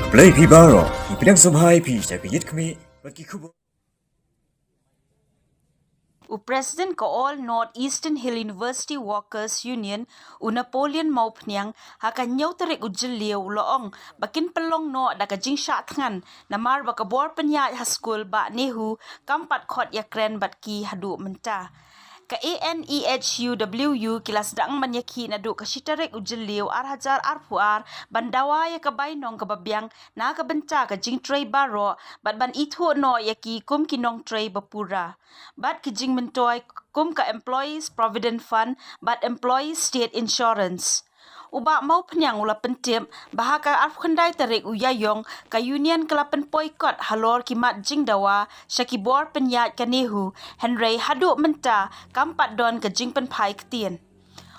Play Pibaro, ipinang sabay pi sa piyit kami pagkikubo. President ko All Northeastern Hill University Workers Union Napoleon Maupnyang hakanyaw tarik ujiliw loong bakin pelong no dakajing syatngan namar bakabor penyat haskul ba nehu kampat khot yakren batki hadu menta ka ANEHUWU kilas daang manyaki na do kasitarik ujiliw arhajar arpuar bandawa ya kabay nong kababyang na kabenta ka jing tray baro bat ban itho no yaki kum kinong tray bapura bat kijing mentoy kum ka employees provident fund bat employees state insurance uba mau penyang ula pentip bahaka arfkhandai tarik uyayong ka union kelapen poikot halor kimat jing dawa syakibor penyat kanehu Henry haduk menta kampat don ka jing penpai ketien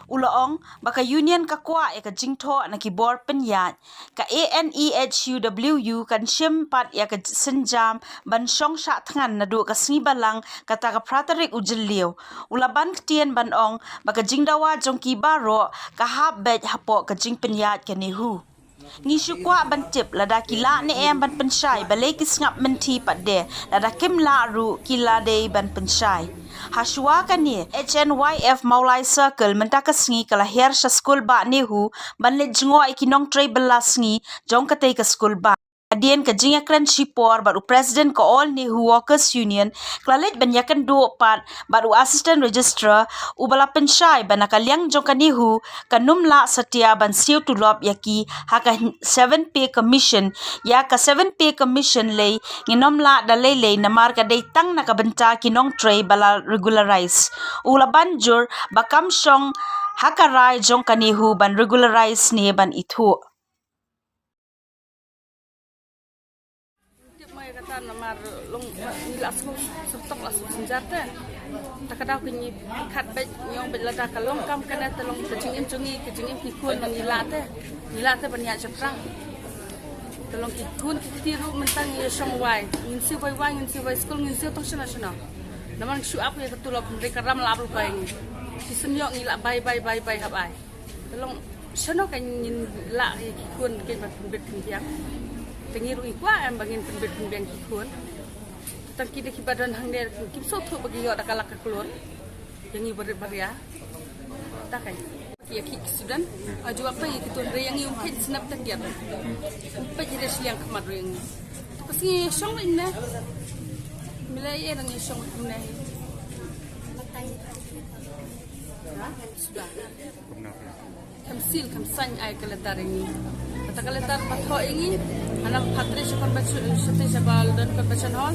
ulaong baka union ka kwa ya ka jing tho na kibor penyat ka ANEHUWU kan syempat ya ka senjam ban syong syak thangan na du ka sngi balang kata ka pratarik ujiliw ulaban ketien ban ong baka jing dawa jong ki baro ka hap bet hapo ka jing penyat kanehu ni syukwa bantip lada kila ne em ban pensyai balai kisngap menti padde lada kim la ru kila dei ban pensyai haswa kani HNYF Maulai Circle mentaka sngi kala her sha school ba nehu ban le jingo ikinong tray belasngi jong katay ka school ba Adian ka jinga kran shipor baru president ko all Nehu Workers Union klalet banyakan do pat baru assistant registrar ubala pensyai banakaliang jong kanihu kanumla setia ban siu tulop yaki haka 7 pay commission ya ka 7 pay commission lay nginomla dalay namar ka tang nakabenta kinong tray bala regularize ula banjur bakam syong hakarai jong kanihu ban regularize ni ban itu namar long nilas ko subtok las senjata takadaw kinyi khat be nyong be lada kalong kam kana telong kejingin kejingin pikun nilate banyak ceprang telong kikun kitiru mentang ye song wai ngin si wai ngin si wai school ngin si to nasional naman shu up ye ketulop mereka ram labul kai si senyok ngila bye habai telong sono kan ngin la kikun ke bat bet kintiang tengiru ikwa em bangin penbet penbeng kikun tangki de kibadan hangder kim so thu bagi yo dakalak keluar yang ibarat baria takai ya ki sudan aju apa ya kitu re yang yung kit snap tak dia pa jire siang kamar ring kasi song inna milai yang song inna sudah kamsan ay kaletar ini kata kaletar patho ini anak patri syukon syuting sabal dan convention hall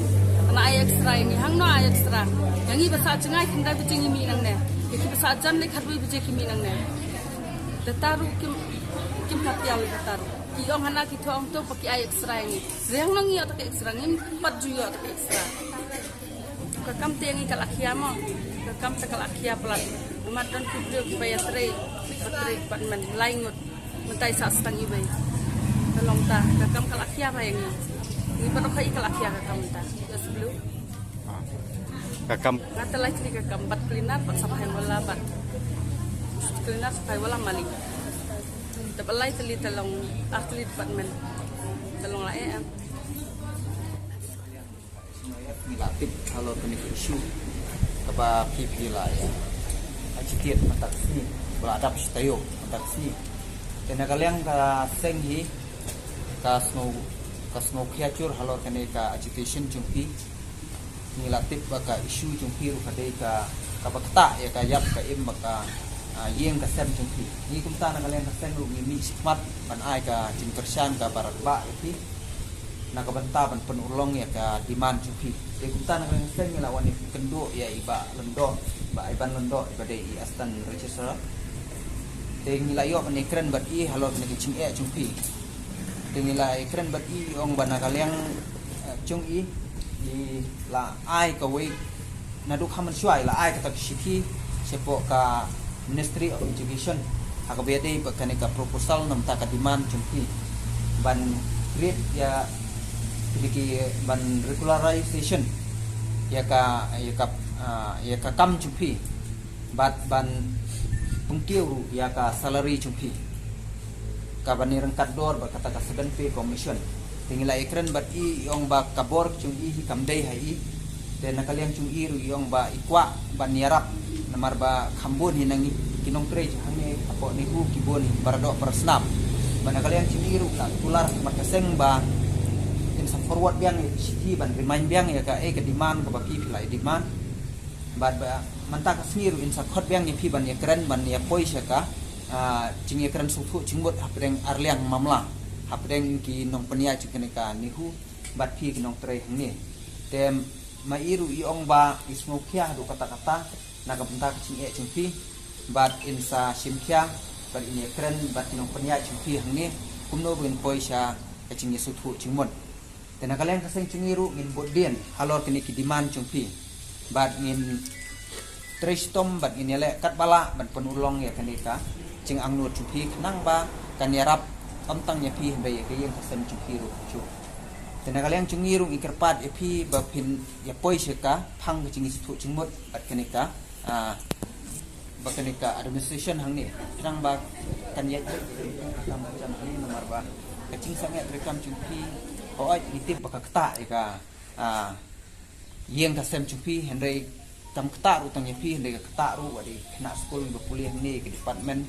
anak ay extra ini hang no ay extra yang ini bahasa cengai kendai bijing ini nang ne iki bahasa jan le khatwi bijing kimi nang ne dataru kim hatial dataru iong hana kitho ong to paki ay extra ini reng nang iyo tak extra ngim pat juyo tak extra kakam tengi kalakia mo kakam takalakia pelat umat dan kubrio kibaya tre patman laingut mentai sa stang ibai tolong ta kakam kalakia ba yang ini baru kai kalakia kakam ta ya sebelum kakam kata lagi ni kakam bat klinar bat sampai wala bat klinar sampai wala malik tabalai teli tolong atlet patman tolong la em relatif kalau kena isu apa pipi lah ya acitiet matak sini beradab stayo matak sini dan kalian ka senghi ka snow creature halor kene ka agitation jumpi relatif baka isu jumpi ru kadai ka bakta ya ka yap ka im baka yeng ka sem jumpi ni kumta na kalian ka seng ru mi sikmat ban ai ka jingkersan ka barat ba ipi nakabenta ban penulong ya ka diman jumpi ya kumta na kalian seng lawan kendo ya iba lendo ba iban lendo iba dei astan register tengi layo ni keren bat i halor ni kicing jumpi tengi lai keren bat i ong bana kalian chung i la ai ka wei na du khaman shuai la ai ka tak shithi sepo ka Ministry of Education hakabede ba kanika proposal nam ta ka demand jumpi ban grade ya diki ban regularization ya ka kam jumpi bat ban pungkiu ya ka salary jumpi kabani rengkat dor ba kata ka 7 commission tingila ikren bat I yong ba kabor chung I kamdei hai te nakaliang chung I ru yong ba ikwa ba niarap namar ba khambon hinangi kinong tre hangi apo ni hu kibon barado persnap ba nakaliang chung I ru la tular makaseng ba in sa forward biang city ban remind biang ya ka ke demand ka ba pi pilai demand bad ba manta ka sniru in sa khot biang ni pi ban ya kren ban ya poi sya ka cing ya kren suthu cingbot hapdeng arliang mamla hapdeng ki nong penia cikene ka nihu bat pi ki nong tre hangni tem mairu iong ba ismokia do kata-kata naga benta cing e cing pi bat in sa simkia bat in ya kren bat nong penia cing pi hangni kumno bin poi sya ka cing suthu cingbot te nakaleng kaseng cingiru ngin bodien halor kini ki demand cing pi bat ngin tristom bat ngin ele kat bala bat penulong ya kanika cing angnur cupi kenang ba kan yarap amtang nya pi ba ya kayeng kasem cupi ru cu tena kaliang cungirung ikerpat pi ba pin ya poi seka phang cing situ cingmot bat kenika ba kenika administration hang ni kenang ba kan ya kam jam ni nomor ba kacing sangat rekam cupi oi nitip ba kata ika yeng kasem cupi hendai kam kata ru tang ya pi hendai kata ru wadi kena school ba kuliah ni ke department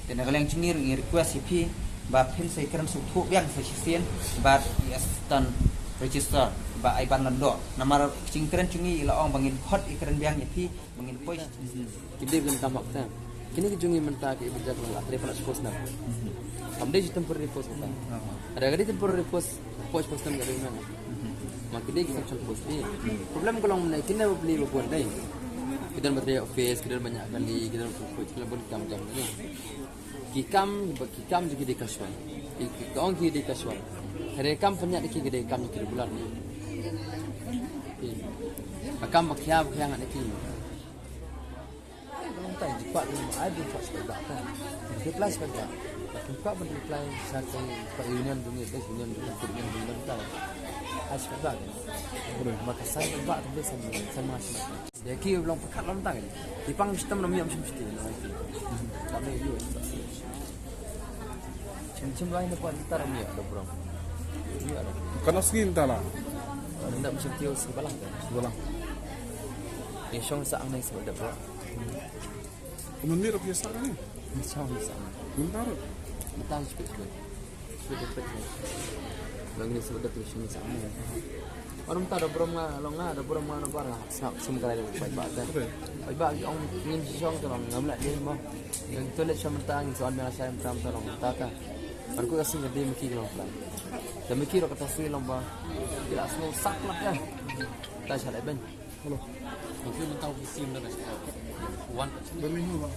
dan kalian cengir request IP ba pin sai keren suthu yang sai sien ba assistant register ba aiban lando namar cing keren cungi la ong bangin khot ikeren biang IP bangin poi kide bin tamak ta kini ke jungi menta ke ibjak la telefon suppose na amde ji temporary post ta ada gadi temporary post post nam gadi na makide ki section post ni problem kolong menai kina beli buat dai kita berada office kita banyak kali kita pun jam-jam ni kikam juga di kasual kikong di kasual rekam banyak di rekam di bulan ni akam bakyab yang ada kini orang tak cepat ada pas pada reply pada buka reply satu pak union dunia union tak asal maka saya buat tulis sama dia ki belum pekat lom tang dipang sistem nom yam mesti kami dia cem lain depan kita ram ya dobrang dia ada kana skin tala ndak mesti tio sebalang ni song sa ang nai sebab dak menir biasa ni song sa bentar matang speed bagi sebab dak sini sa ang orang tak ada berapa long ada berapa mana barang semua kali baik baik orang ingin sisong tu orang ngamlat dia mah yang toilet sama tang soal yang saya pernah tolong tak aku kasih dia mikir long plan dan mikir kata sui long ba jelas mau sak lah kan tak salah ben halo mungkin mentau visim dah wan berminggu ba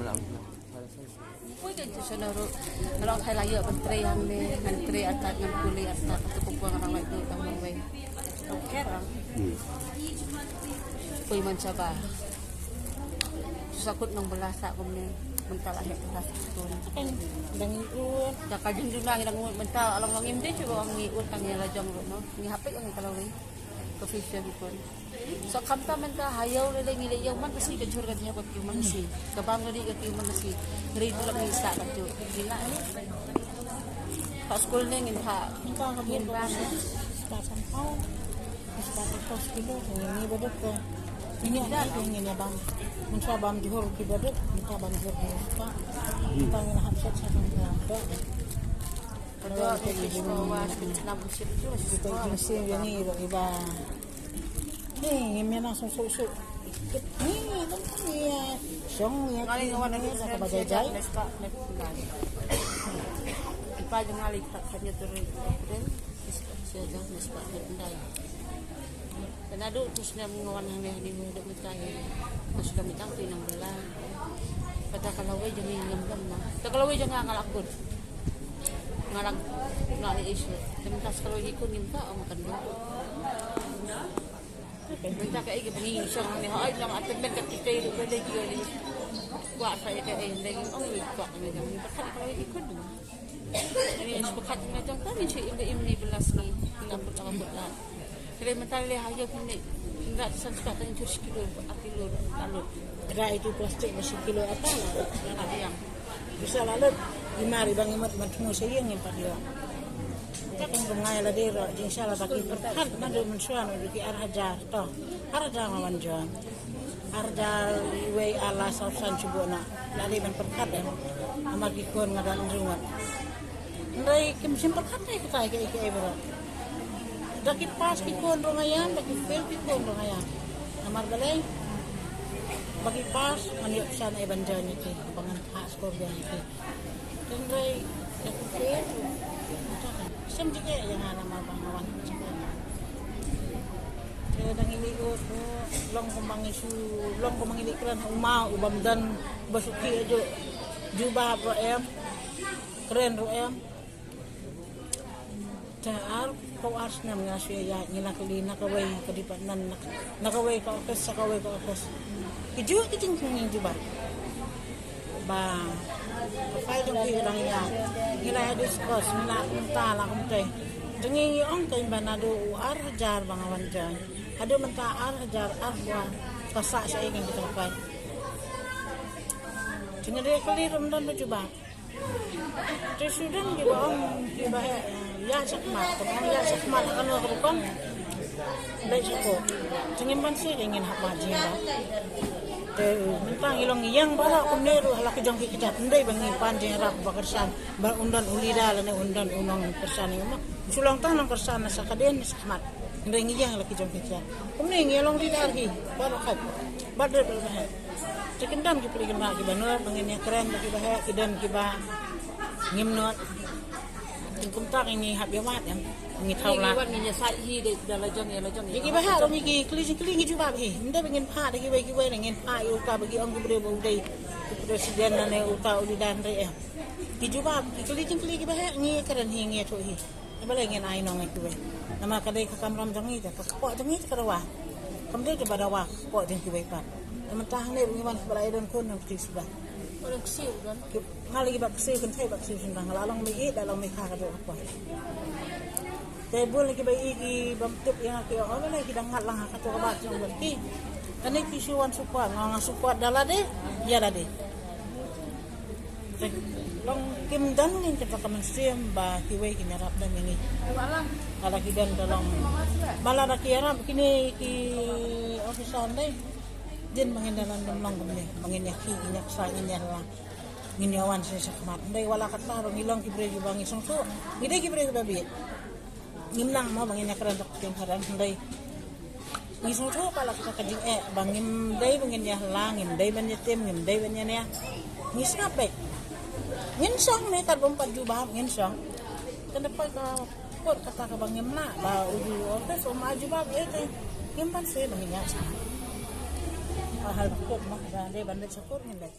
malam Pui kan sana ro ngalong hai layo menteri han ni menteri atat ngan kuli atat atau kumpulan orang lain tu tanggung wei kerang pui mencoba susah kut nong belasa kumne mental akhir kelas tu dan ikut dak kajin dunang dang mental along ngim dia cuba ngikut tang ya lajong no ni hapik ang kalau ni official pun so kamta menta hayau le ngi le man pasti ke jur katnya kot man si ke bang ngari ke man si ngari tu lang isa ka tu gila ni pas school ni ngin ha ka ngin ba sta sampau sta ko kilo ni bodok ko ini ada ingin ya bang mencoba bang johor di bodok minta bang johor ka minta ngin hapsat sa kan Pada ini semua senam musik tu kita musik ni iba ni memang susuk ni ya song ya kali kawan ni tak bagai jai ipa jangan lihat hanya turun dan saja nisbat pendai dan ada terusnya mengawan yang di mudah mencari sudah minta tu 16 pada kalau we jangan ngam tak kalau we jangan ngalakun ngarang ngali isu tementas kalau ikut minta makan dulu minta kayak gitu begini sang ni hai nama atas ben kat kita itu benda dia ni kuat saya kayak lagi orang kuat ni jangan berkat kalau ikut dulu ini berkat macam kan ni cik ini belas ni tinggal putang kalau mental le hayo ni enggak sangat tanya curi kilo kilo lalu gerai itu plastik masih kilo apa lah ada yang bisa lalu imari bang imat matmu sayang yang padio takkan bungai la dero insyaallah bagi pertahan madu mensuan di arhajar to arhajar mawanjon arhajar way ala sausan cubona lari men perkat ya amagi kon ngadan rumat ndai kim sim perkat ai kita ke bro daki pas ki kon rongayan daki fel ki kon rongayan amar balai bagi pas maniok sana ay banjan iti bangan hak skor dia iti tendai aku fer sem juga yang ana mabangawan dang ini ko long kumbang isu long kumbang ini kran umau ubam dan basuki ajo jubah pro em keren ro em taar kau arsna mengasih ya nyinakli nakaway kadipanan nakaway ka okes sakaway ka okes Kiju kijing kung juba. Ba. Kapay dong hirang ya. Ngila discuss ngila kunta la kumte. Dengi ong kay banado ar hajar bangawan jan. Ado menta ar hajar arwa kasa sa ingin kita kapay. Dengi dia kali ramdan juba. Tesudan juga ong juba ya sakmat. Kung ya sakmat ano rukon. Baik ko. Dengi man si ingin hak majin ba. Mentang ilong yang bara kumneru halak jong kikat ndai bangi panjang rak bakarsan bar undan ulida lane undan unang persan ma sulang tanang persan sa kaden sakmat ndai ngiyang halak jong kikat kumne ngilong di darhi bara khat badre bah cikendam ki peri kena ki banor bangin keren ki bah kidan ki ba ngimnot tingkum tak ini hab yamat yang ngithau la ni sai hi de dala jong ya la jong Iki bahaya dong iki keling juga hi. Nda pengen pa de ki we ngin pa yu ka bagi ong gbre bo dei. Presiden ne uta uli dan re. Ki juga keling ki bahaya ngi keren hi ngi to hi. Bale ngin ai nong ki we. Nama ka dei ka kamram jong hi ta ko jong hi ka rawa. Kam dei ke badawa ko jong ki we pa. Mentah ne ngi man balai don kon nang ti sudah. orang siu kan Ngali ki bak siu kan thai bak siu sindang lalong mi i dalong mi ka ka do apa. Tebul lagi bayi ki bamtuk yang ki orang lagi dangat lah ka to ba jong berti. Kani ki suwan support ngang support dala de ya la de. Long kim dan ning kita kemensiam ba ki we ki narap dan ini. Ala ki dan dalong mala na ki arab kini ki ofisan dai. Din mangindalan long kemne manginyaki inyak sa inya lah. Nginyawan sa sakmat. Dai wala kataro ngilong ki bre bangi songso. Gide ki bre babi. Ngimlang mo bangin niya karan yung harang hinday ngisong to pala kita kajing bangim day bangin niya lang day ban niya tim day ban niya ngis ngapek nginsong may karbon padjubah nginsong kanapay ka pot kata ka bangim na ba uju ortes o majubah ngimpan siya bangin niya sa hal bakot mo day ban niya sa kot nginday